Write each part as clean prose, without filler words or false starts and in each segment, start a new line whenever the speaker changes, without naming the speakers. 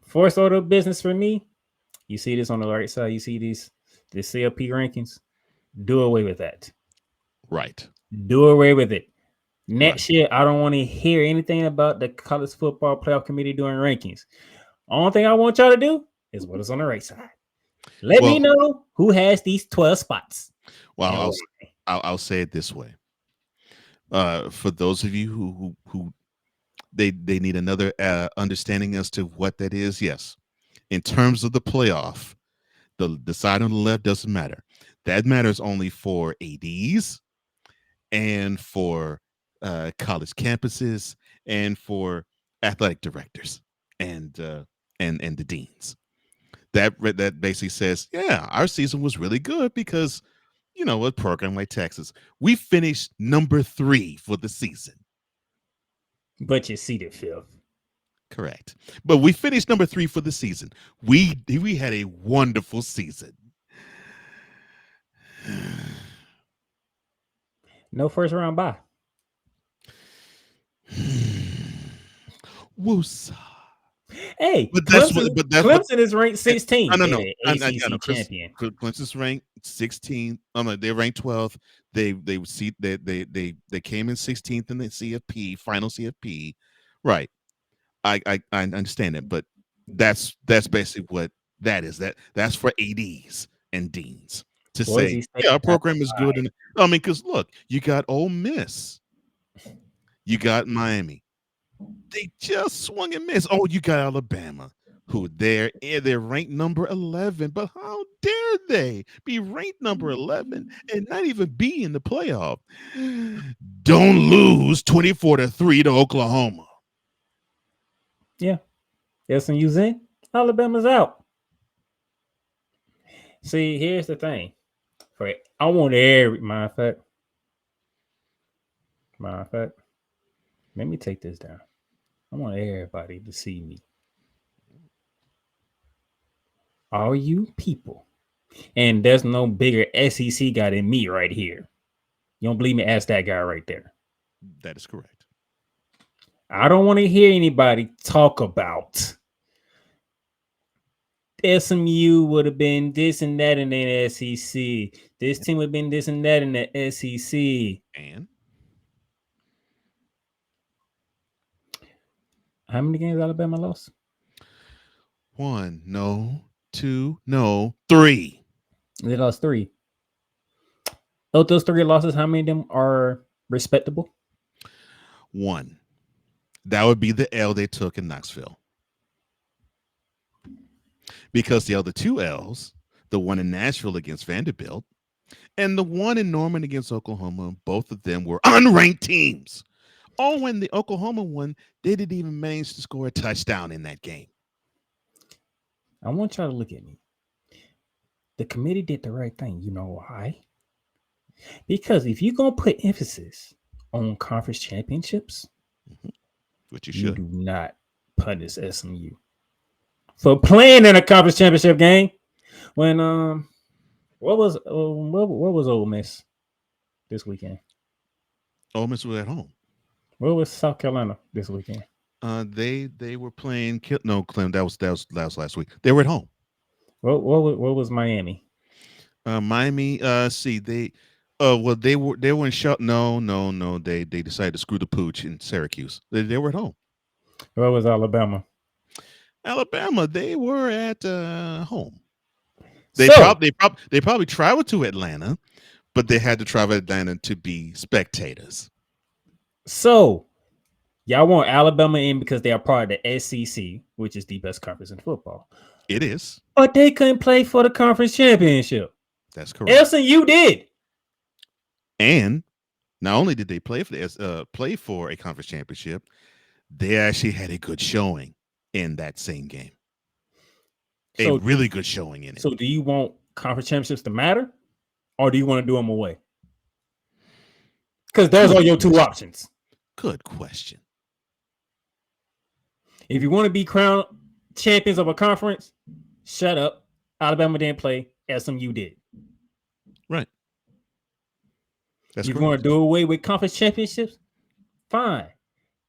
First order of business for me, you see this on the right side, you see the CFP rankings. Do away with that.
Right.
Do away with it.
Right.
Next year, I don't want to hear anything about the college football playoff committee doing rankings. Only thing I want y'all to do is what is on the right side. Let me
Well,
know who has these 12 spots.
well,
And
I'll say it this way. For those of you who they need another understanding as to what that is. Yes, in terms of the playoff, the side on the left doesn't matter. That matters only for ads and for college campuses and for athletic directors and and the deans. That basically says, yeah, our season was really good because a program like Texas, we finished number 3 for the season.
but you see the fifth.
Correct. But we finished number 3 for the season. We had a wonderful season.
No first round bye.
Woosah.
Hey,
But that's what.
Clemson,
But that's but
Clemson is ranked
no,
16th.
no,
They're
no.
the
I know.
ACC champion.
Clemson's ranked 16th. They're ranked 12th. They came in 16th in the CFP final CFP. Right. I understand it, but that's basically what that is. That's for ads and deans to say,
Boise State
yeah, our
got
program is good. And I mean, because look, you got Ole Miss, you got Miami. They just swung and missed. Oh, you got Alabama, who they're ranked number 11. But how dare they be ranked number 11 and not even be in the playoff? Don't lose 24-3 to Oklahoma.
yeah. SMU's in. Alabama's out. See, here's the thing. I want every matter of fact, let me take this down. I want everybody to see me. All you people. And there's no bigger SEC guy than me right here. You don't believe me? Ask that guy right there.
That is correct.
I don't want to hear anybody talk about SMU would have been this and that in the SEC. This team would have been this and that in the SEC.
And
How many games Alabama lost?
1, no. 2, no. 3.
They lost 3. Of those 3 losses, how many of them are respectable?
1. That would be the L they took in Knoxville. Because the other 2 L's, the one in Nashville against Vanderbilt and the one in Norman against Oklahoma, both of them were unranked teams. Oh, when the Oklahoma one, they didn't even manage to score a touchdown in that game.
I want y'all to look at me. The committee did the right thing. You know why? Because if you're going to put emphasis on conference championships,
Which you
you
should.
do not punish SMU for playing in a conference championship game. When what was Ole Miss this weekend?
Ole Miss was at home.
What was South Carolina this weekend?
They were playing. No, Clem. That was last week. They were at home.
What was Miami?
Miami. See they. Well, they were in shut. No. They decided to screw the pooch in Syracuse. They were at home.
What was Alabama?
Alabama. They were at home. They
So
probably traveled to Atlanta, but they had to travel to Atlanta to be spectators.
So y'all want Alabama in because they are part of the SEC, which is the best conference in football.
It is.
But they couldn't play for the conference championship.
That's correct.
SMU did.
And not only did they play for a conference championship, they actually had a good showing in that same game. A really good showing in it.
So do you want conference championships to matter, or do you want to do them away? Because those are your 2 options.
Good question.
If you want to be crowned champions of a conference, shut up. Alabama didn't play. SMU did.
Right. That's
you
correct.
want to do away with conference championships? Fine.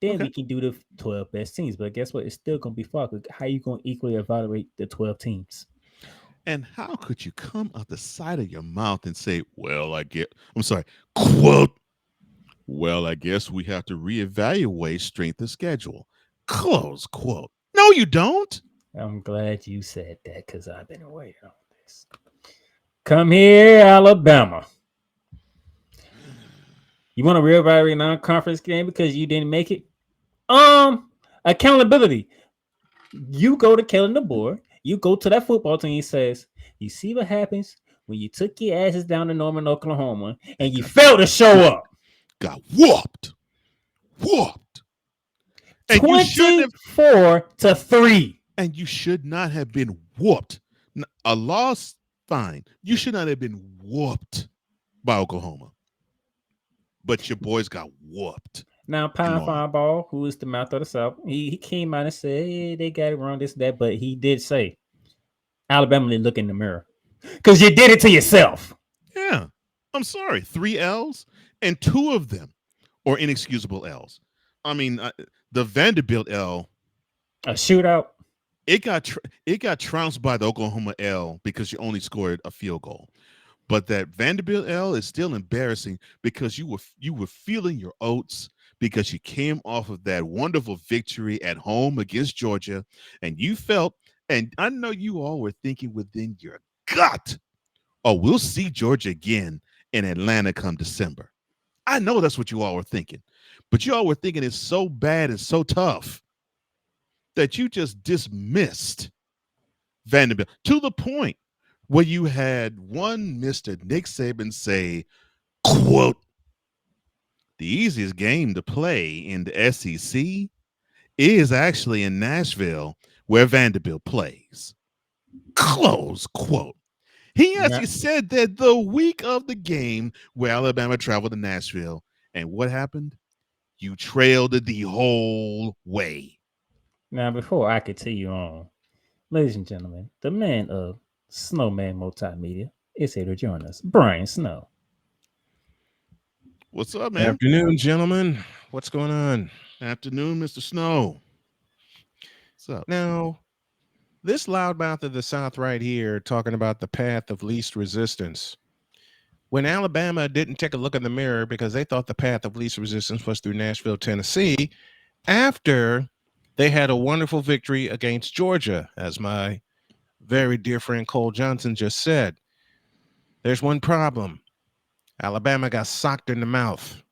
Then we
Okay.
can do the 12 best teams. But guess what? It's still gonna be far. How you gonna equally evaluate the 12 teams?
And how could you come out the side of your mouth and say, well, I get, I'm sorry, quote, well, I guess we have to reevaluate strength of schedule, close quote. No, you don't.
I'm glad you said that because I've been waiting on this. Come here, Alabama. You want to reevaluate non-conference game because you didn't make it? Accountability. You go to Kellen DeBoer. You go to that football team. He says, "You see what happens when you took your asses down to Norman, Oklahoma, and
And
you failed to show up."
got whooped, whooped. And you shouldn't have,
24-3.
and you should not have been whooped. A loss, fine. You should not have been whooped by Oklahoma. But your boys got whooped
Now,
in
Pine
Norman.
Fireball, who is the mouth of the South, he came out and said, "Yeah, they got it wrong, this, that," but he did say, Alabama didn't look in the mirror because you did it to yourself.
Yeah. I'm sorry. 3 L's, and two of them are inexcusable L's. I mean, the Vanderbilt L,
A shootout.
it got trounced by the Oklahoma L because you only scored a field goal. But that Vanderbilt L is still embarrassing because you were feeling your oats because you came off of that wonderful victory at home against Georgia, and you felt, and I know you all were thinking within your gut, oh, we'll see Georgia again in Atlanta come December. I know that's what you all were thinking, but you all were thinking it's so bad and so tough that you just dismissed Vanderbilt to the point where you had one Mr. Nick Saban say, quote, the easiest game to play in the SEC is actually in Nashville where Vanderbilt plays. Close quote. He
Now,
actually said that the week of the game where Alabama traveled to Nashville. And what happened? You trailed the whole way.
now, before I continue on, ladies and gentlemen, the man of Snowman Multimedia is here to join us, Brian Snow.
What's up, man?
Afternoon, gentlemen. What's going on?
Afternoon, Mr. Snow. What's up?
Now, this loudmouth of the South right here talking about the path of least resistance. When Alabama didn't take a look in the mirror because they thought the path of least resistance was through Nashville, Tennessee, after they had a wonderful victory against Georgia, as my very dear friend Cole Johnson just said. There's one problem. Alabama got socked in the mouth.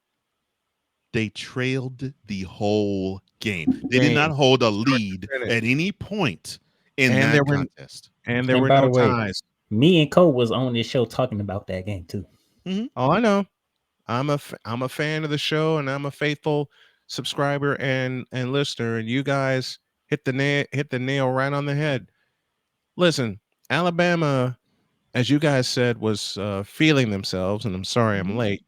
They trailed the whole game. They did not
Game.
hold a lead
Finish.
at any point in
And there
that
were
contest.
and there
And
were
by
no
the way,
ties.
me and Cole was on this show talking about that game too.
Oh, I know. I'm a fan of the show, and I'm a faithful subscriber and listener. And you guys hit the nail right on the head. Listen, Alabama, as you guys said, was feeling themselves, and I'm sorry I'm late.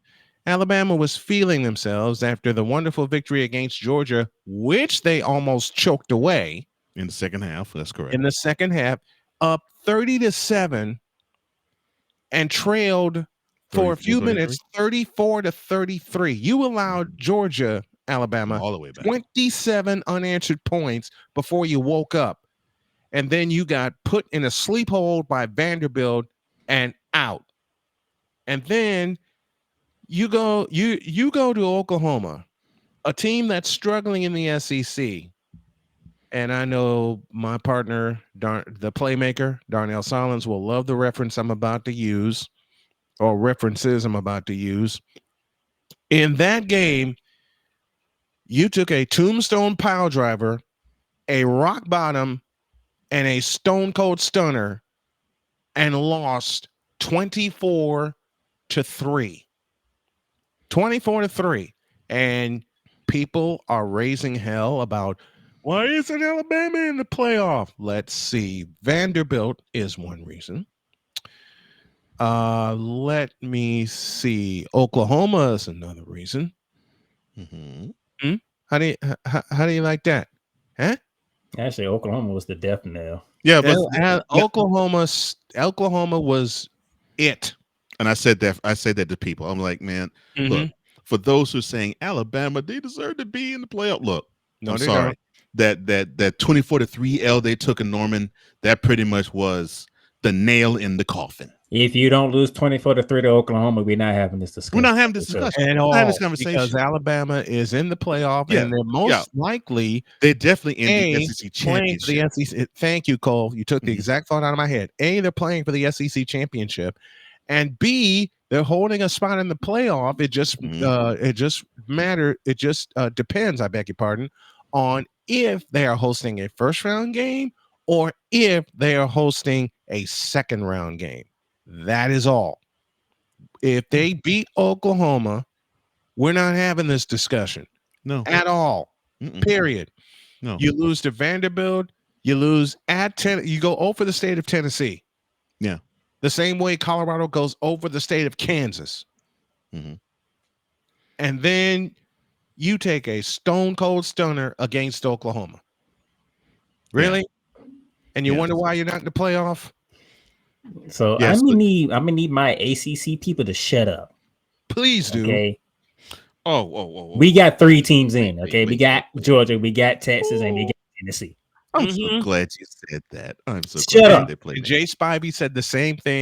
Alabama was feeling themselves after the wonderful victory against Georgia, which they almost choked away
In the second half, that's correct.
in the second half, up 30-7, and trailed for a
34,
few
33.
minutes 34-33. You allowed Georgia,
Come
Alabama
all the way back.
27 unanswered points before you woke up, and then you got put in a sleep hold by Vanderbilt and out. And then you go to Oklahoma, a team that's struggling in the SEC. And I know my partner, the Playmaker, Darnell Solins, will love the reference I'm about to use, or references I'm about to use. In that game, you took a tombstone pile driver, a rock bottom, and a stone cold stunner and lost 24-3. 24-3. And people are raising hell about why isn't Alabama in the playoff? Let's see. Vanderbilt is one reason. Let me see. Oklahoma is another reason.
Mm-hmm.
How do you like that? Huh?
Actually, Oklahoma was the death knell.
Yeah, but
Oklahoma was it.
and I said that to people. I'm like, man, look,
Mhm.
for those who are saying Alabama, they deserve to be in the playoff. Look,
No,
I'm
they
sorry.
don't.
That 24-3 L they took in Norman, that pretty much was the nail in the coffin.
If you don't lose 24-3 to Oklahoma, we're not having this discussion.
We're not having this discussion.
At
We're not having this
all, because
conversation.
Alabama is in the playoff,
Yeah,
and they're most likely
They're definitely in the
A,
SEC
playing for the
championship.
SEC. Thank you, Cole. You took the
Mhm.
exact thought out of my head. A, they're playing for the SEC championship, and B, they're holding a spot in the playoff. It just depends, I beg your pardon, on if they are hosting a first round game or if they are hosting a second round game. That is all. If they beat Oklahoma, we're not having this discussion
No.
at all.
Mm-mm.
Period.
No.
You lose to Vanderbilt. You lose at 10. You go over the state of Tennessee.
Yeah.
The same way Colorado goes over the state of Kansas.
Mm-hmm.
And then you take a stone cold stunner against Oklahoma. Really? Yeah. And you wonder why you're not in the playoff?
So
yes,
I'm gonna need my ACC people to shut up.
Please do.
Okay.
Oh.
We got 3 teams in. Okay. We got Georgia, we got Texas, and we got Tennessee.
I'm so glad you said that. I'm so
Shut
glad
up.
they played.
Jay Spivey said the same thing